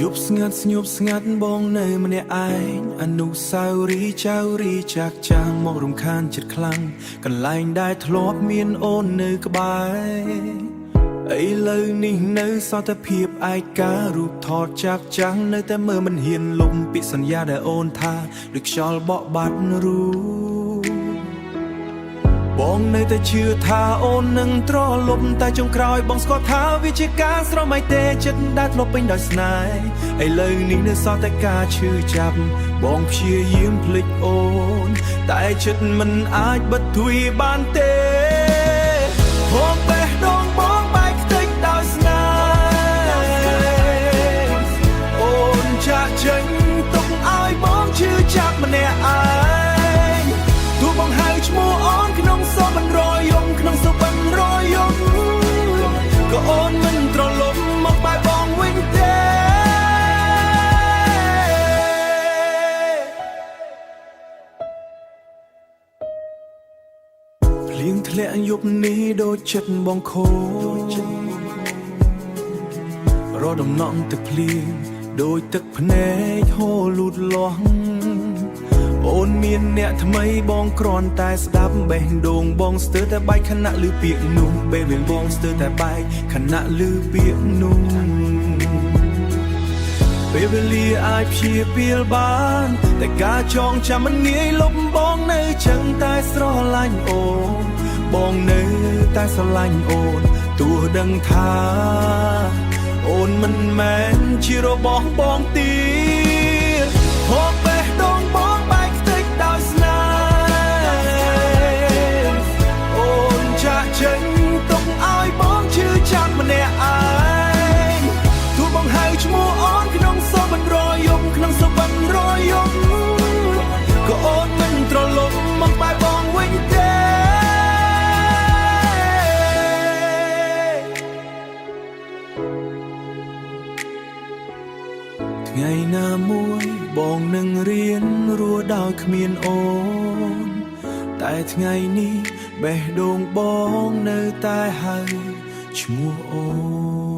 យប់ស្ងាត់ស្ញប់ស្ងាត់បងនៅម្នាក់ឯងអនុស្សាវរីយ៍ចៅរីចាក់ចាស់មករំខានចិត្តខ្លាំងកន្លែងដែលធ្លាប់មានអូននៅក្បែរឥឡូវនេះនៅសតភាពឯការូបថតចាក់ចាំងនៅតែមើលមិនហ៊ានលុបពីសន្យាដែលអូនថាដូចខ្យល់បក់បាត់រូបបងនៅតែជឿថាអូននឹងត្រឡប់តែចុងក្រោយបងស្គាល់ថាវាជាការស្រមៃទេចិត្តដែលធ្លាប់ពេញដោយស្នេហ៍ឥឡូវនេះនៅសល់តែការឈឺចាប់បងព្យាយាមភ្លេចអូនតែចិត្តមិនអាចបិទទ្វារបានទេហូបបេះដូងបងបែកខ្ទេចដោយស្នេហ៍អូនចាក់ចេញទុកឲ្យបងឈឺចាប់ម្នាក់ឯងទោះបងហៅឈ្មោះអូនក្នុងសពរយំក្នុងសពរយំក៏អូនមិនត្រឡប់មកបែបបងវិញទេភ្លៀងធ្លាក់យប់នេះដូចចិត្តបងខូចរដំណក់ទឹកភ្លៀងដូចទឹកភ្នែកហូរលូតលាស់អូនមានអ្នកថ្មីបងគ្រាន់តែស្ដាប់បេះដូងបងស្ទើរតែបែកខណៈឮពាក្យនោះបេះដូងបងស្ទើរតែបែកខណៈឮពាក្យនោះពេលវេលាអាចព្យាពេលបានតែការចងចាំមិនងាយលុបបងនៅចឹងតែស្រឡាញ់អូនបងនៅតែស្រឡាញ់អូនទោះដឹងថាអូនមិនមែនជារបស់បងទៀតហូបបេះដូងបងបែកខ្ទេចដោយស្នេហ៍អូនចាក់ចេញទុកឲ្យបងឈឺចាប់ម្នាក់ឯងទោះបងហៅឈ្មោះអូនក្នុងសពរយំក្នុងសពរយំក៏អូនមិនត្រឡប់មកបែបបងវិញទេថ្ងៃណាមួយបងនឹងរៀនរស់ដោយគ្មានអូនតែថ្ងៃនេះបេះដូងបងនៅតែហៅឈ្មោះអូន